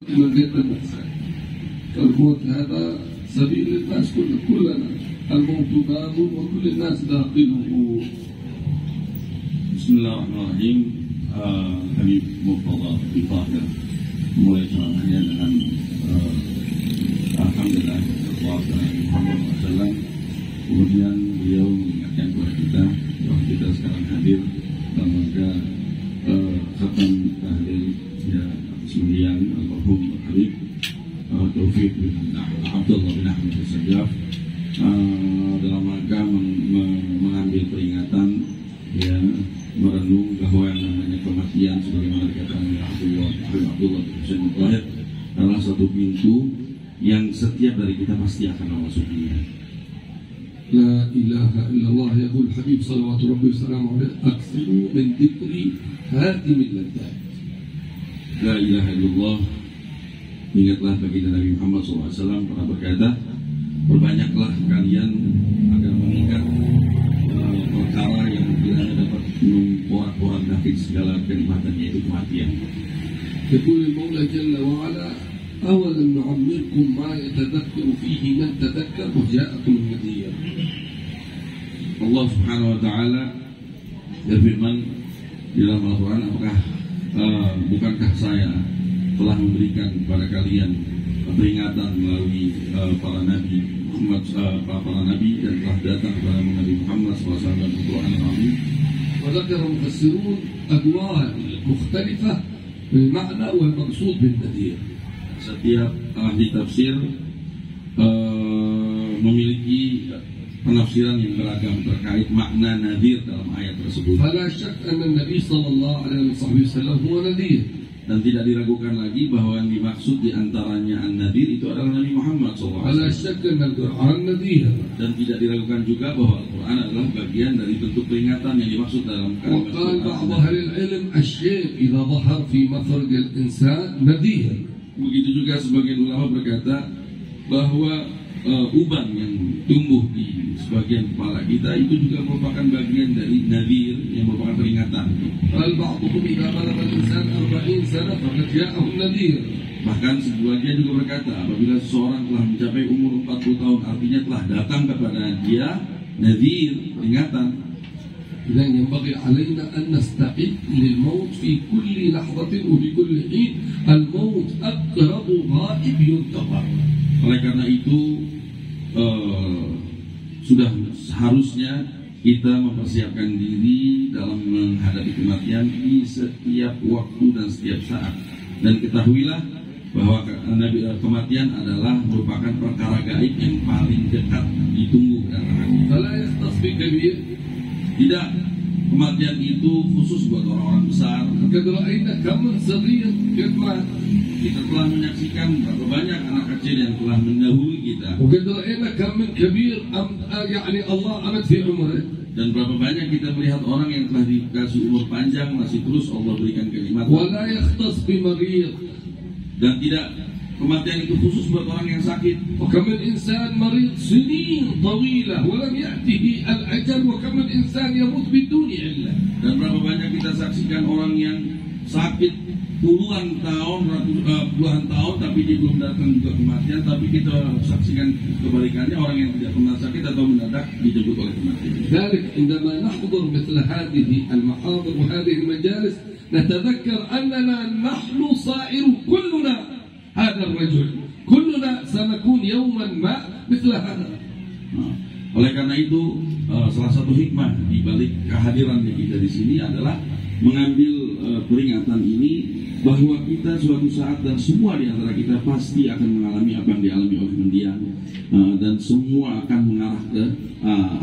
من غير المحسن. فالموت هذا سبيل للناس كلنا، الموت باب وكل الناس داخله. Bismillahirrahmanirrahim. Habib Murtada di Tahir mulai ceramahnya dengan Alhamdulillah Muhammad SAW. Kemudian beliau mengingatkan kepada kita bahwa kita sekarang hadir dalam rangka khatam tahlil ya sembilan almarhum Habib Taufik bin Abdullah bin Ahmad As-Sajjaf dalam rangka mengambil peringatan ya, merenung bahwa yang namanya kematian sebagaimana dikatakan oleh Abdullah bin Tahir adalah satu pintu yang setiap dari kita pasti akan memasukinya. La ilaha illallah yaqul Habib sallallahu alaihi wasallam akthiru min dzikri hatimil ladzat. La ilaha illallah, ingatlah baginda Nabi Muhammad SAW pernah berkata, perbanyaklah kalian agar mengingat perkara yang kiranya dapat memporak-porandakan segala kenikmatan, yaitu kematian. Yaqul al-Maula jalla wa ala awalam nu'ammirkum ma yatadhakkaru fihi man tadhakkar wa ja'akum an-nadhir. Allah Subhanahu wa taala berfirman di dalam Al-Qur'an, apakah bukankah saya telah memberikan kepada kalian peringatan melalui para nabi Muhammad, para nabi, dan telah datang kepada Nabi Muhammad SAW dan Al-Quran Al-Azim. وذكر المفسرون أدوار مختلفة بالمعنى والمقصود بالنذير. Setiap ahli tafsir memiliki penafsiran yang beragam terkait makna nadhir dalam ayat tersebut. فلا شك أن النبي صلى الله عليه وسلم هو نذير. Dan tidak diragukan lagi bahwa yang dimaksud diantaranya an-nadhir itu adalah Nabi Muhammad SAW. ولا شك أن القرآن نذير. Dan tidak diragukan juga bahwa Al-Quran adalah bagian dari bentuk peringatan yang dimaksud dalam kalimat. وقال بعض أهل العلم الشيء إذا ظهر في مفرق الإنسان نذير. Begitu juga sebagian ulama berkata bahwa uban yang tumbuh di sebagian kepala kita itu juga merupakan bagian dari nadhir yang merupakan peringatan. قال بعضهم إذا بلغ الإنسان 40 سنة فقد جاءه النذير. Bahkan sebagian juga berkata apabila seseorang telah mencapai umur 40 tahun artinya telah datang kepada dia nadhir, peringatan. إذا ينبغي علينا أن نستعد للموت في كل لحظة وفي كل حين. الموت أقرب غائب ينتظر. Oleh karena itu sudah seharusnya kita mempersiapkan diri dalam menghadapi kematian di setiap waktu dan setiap saat. Dan ketahuilah bahwa kematian adalah merupakan perkara gaib yang paling dekat ditunggu dan tidak, kematian itu khusus buat orang-orang besar. Kita telah menyaksikan berapa banyak anak kecil yang telah mendahului kita. Dan berapa banyak kita melihat orang yang telah dikasih umur panjang masih terus Allah berikan kenikmatan. Dan tidak, kematian itu khusus buat orang yang sakit. Dan berapa banyak kita saksikan orang yang sakit puluhan tahun tapi dia belum datang ke kematian, tapi kita saksikan kebalikannya, orang yang tidak pernah sakit atau mendadak dijemput oleh kematian. ذلك عندما نحضر مثل هذه المحاضر وهذه المجالس نتذكر أننا نحن صائر كلنا هذا الرجل، كلنا سنكون يوما ما مثل هذا. Oleh karena itu salah satu hikmah di balik kehadiran kita di sini adalah mengambil peringatan ini bahwa kita suatu saat dan semua di antara kita pasti akan mengalami apa yang dialami oleh mendiang, dan semua akan mengarah ke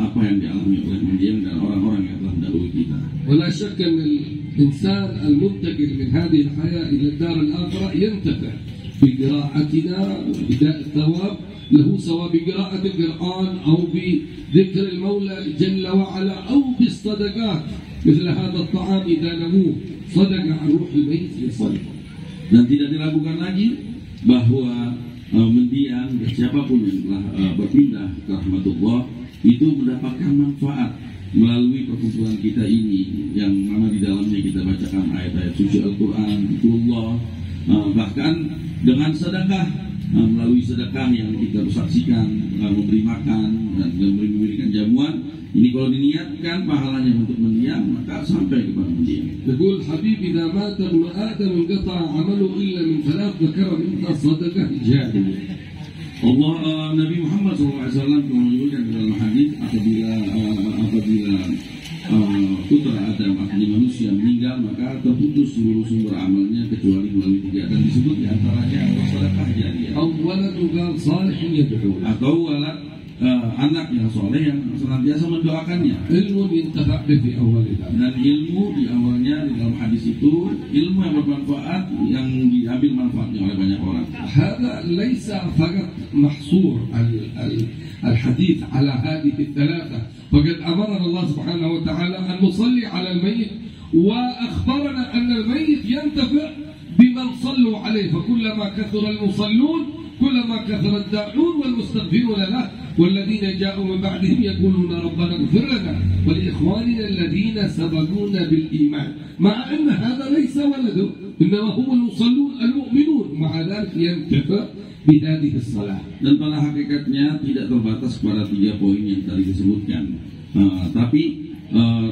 apa yang dialami oleh mendiang dan orang-orang yang telah mendahului kita. ولا شك أن الإنسان المنتقل من هذه الحياة إلى الدار الآخرة ينتفع بقراءتنا بداء الثواب له، سواء بقراءة القرآن أو بذكر المولى جل وعلا أو بالصدقات مثل هذا الطعام إذا نموت صدق عن روح الميت يصدق. Dan tidak diragukan lagi bahwa mendiang siapapun yang telah berpindah ke rahmatullah itu mendapatkan manfaat melalui perkumpulan kita ini yang mana di dalamnya kita bacakan ayat-ayat suci Al-Quran, zikrullah, Bahkan dengan sedekah, melalui sedekah yang kita saksikan, memberi makan dan memberikan jamuan, ini kalau diniatkan pahalanya untuk mendiam, maka sampai kepada mendiam. يقول حبيبي إذا مات ابن آدم انقطع عمله إلا من ثلاث ذكر منها صدقة جارية. Nabi Muhammad SAW menunjukkan dalam hadis apabila putra Adam, artinya manusia, meninggal, maka terputus seluruh sumber amalnya kecuali melalui 3, dan disebut diantaranya sedekah jariyah. Atau walad, anak yang soleh yang senantiasa mendoakannya. Dan ilmu di awalnya di dalam hadis itu ilmu yang bermanfaat, yang diambil manfaatnya oleh banyak orang. هذا ليس فقط محصور الحديث على هذه الثلاثة، فقد أمرنا الله سبحانه وتعالى أن نصلي على الميت، وأخبرنا أن الميت ينتفع بمن صلوا عليه، فكلما كثر المصلون كلما كثر الداعون والمستغفرون له والذين جاءوا من بعدهم يقولون ربنا اغفر لنا ولإخواننا الذين سبقونا بالإيمان، مع أن هذا ليس ولده، إنما هم المصلون المؤمنون، مع ذلك ينتفع بهذه الصلاة. Dan pada hakikatnya tidak terbatas pada 3 poin yang tadi disebutkan, tapi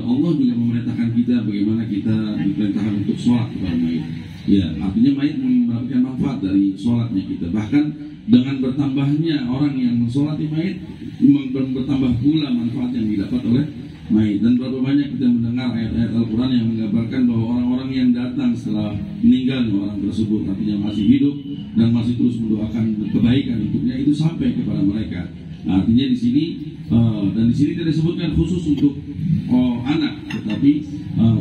Allah juga memerintahkan kita bagaimana kita diperintahkan untuk sholat kepada mayit. Ya, artinya mayit mendapatkan manfaat dari sholatnya kita. Bahkan dengan bertambahnya orang yang mensolati mayit, bertambah pula manfaat yang didapat oleh mayit. Dan berapa banyak kita mendengar ayat-ayat Al-Quran yang menggambarkan bahwa orang-orang yang datang setelah meninggalnya orang tersebut, artinya masih hidup dan masih terus mendoakan kebaikan untuknya, itu sampai kepada mereka. Nah, artinya di sini dan di sini tidak disebutkan khusus untuk anak, tetapi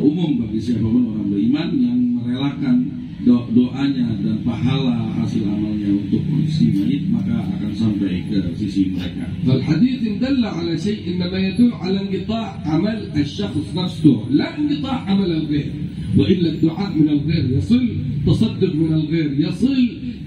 umum bagi siapapun orang beriman yang merelakan doanya dan pahala hasil amalnya untuk si mayit, maka akan sampai ke sisi mereka. فالحديث دل على شيء إنما يدل على انقطاع عمل الشخص نفسه، لا انقطاع عمل الغير، وإلا الدعاء من الغير يصل، تصدق من الغير يصل،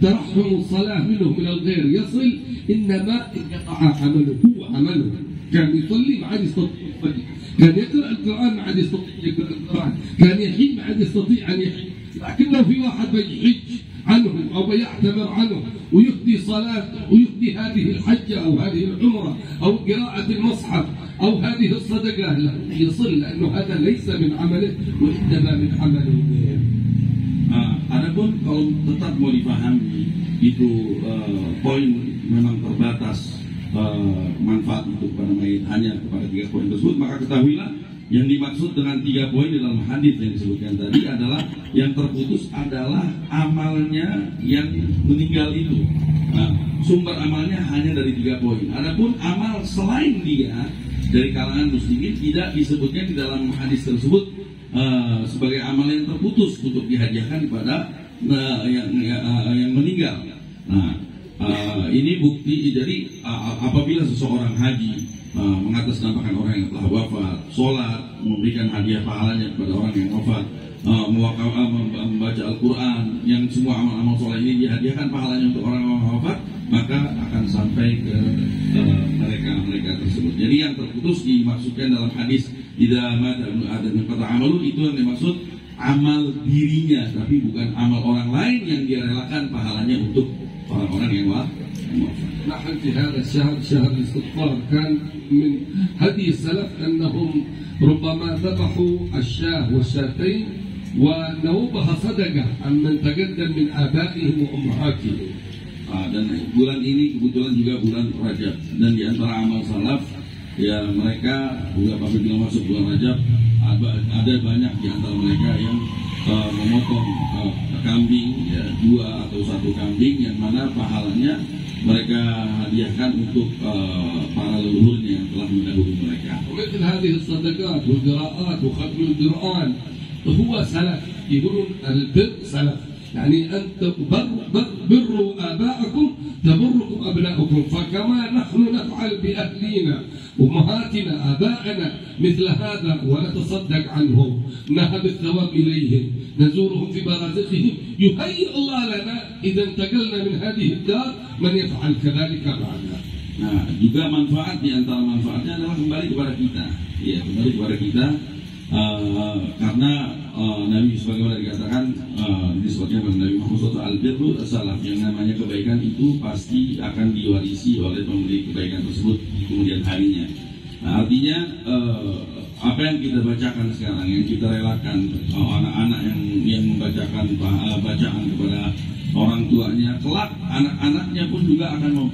ترحم الصلاة منه من الغير يصل، إنما انقطع عمله، هو عمله كان يصلي ما عاد يستطيع يصلي، كان يقرأ القرآن ما عاد يستطيع يقرأ القرآن، كان يحج ما عاد يستطيع أن يحج، لكن لو في واحد بيحج عنه أو بيعتمر عنه ويهدي صلاة ويهدي هذه الحجة أو هذه العمرة أو قراءة المصحف أو هذه الصدقة له يصل، لأنه هذا ليس من عمله وإنما من عمله. Adapun kalau tetap mau dipahami itu poin memang terbatas manfaat untuk para mayit hanya kepada 3 poin tersebut, maka ketahuilah yang dimaksud dengan 3 poin di dalam hadis yang disebutkan tadi adalah yang terputus adalah amalnya yang meninggal itu. Sumber amalnya hanya dari 3 poin. Adapun amal selain dia dari kalangan muslimin tidak disebutkan di dalam hadis tersebut sebagai amal yang terputus untuk dihadiahkan kepada yang meninggal. Ini bukti. Jadi apabila seseorang haji mengatasnamakan orang yang telah wafat, sholat, memberikan hadiah pahalanya kepada orang yang wafat, membaca Al-Quran, yang semua amal-amal sholat ini dihadiahkan pahalanya untuk orang yang wafat, maka akan sampai ke mereka tersebut. Jadi yang terputus dimaksudkan dalam hadis idza mata ibnu adam inqata amalu, itu yang dimaksud amal dirinya, tapi bukan amal orang lain yang dia relakan pahalanya untuk orang-orang yang wafat. نحن في هذا الشهر شهر الاستغفار، كان من هدي السلف أنهم ربما ذبحوا الشاة والشاتين ونوبها صدقة عمن تقدم من آبائهم وأمهاتهم. Dan bulan ini kebetulan juga bulan Rajab, dan di antara amal salaf ya mereka juga apabila masuk bulan Rajab ada banyak di antara mereka yang memotong kambing, ya 2 atau 1 kambing, yang mana pahalanya mereka hadiahkan untuk para leluhurnya yang telah mendahului mereka. ومثل هذه الصدقات والقراءات وختم القرآن هو سلف، يقولون البر سلف، يعني أنت بروا آباءكم تبركم أبناؤكم، فكما نحن نفعل بأهلينا أمهاتنا آبائنا مثل هذا ونتصدق عنهم، نهب الثواب إليهم، نزورهم في برازخهم، يهيئ الله لنا إذا انتقلنا من هذه الدار من يفعل كذلك معنا. Nah, juga manfaat di antara manfaatnya adalah kembali kepada kita. Ya, kembali kepada kita. Karena Nabi sebagaimana dikatakan disebutnya pada Nabi Muhammad SAW, al-birru as-salaf, yang namanya kebaikan itu pasti akan diwarisi oleh pemberi kebaikan tersebut di kemudian harinya. Nah, artinya apa yang kita bacakan sekarang, yang kita relakan, anak-anak yang membacakan bacaan kepada orang tuanya, kelak anak-anaknya pun juga akan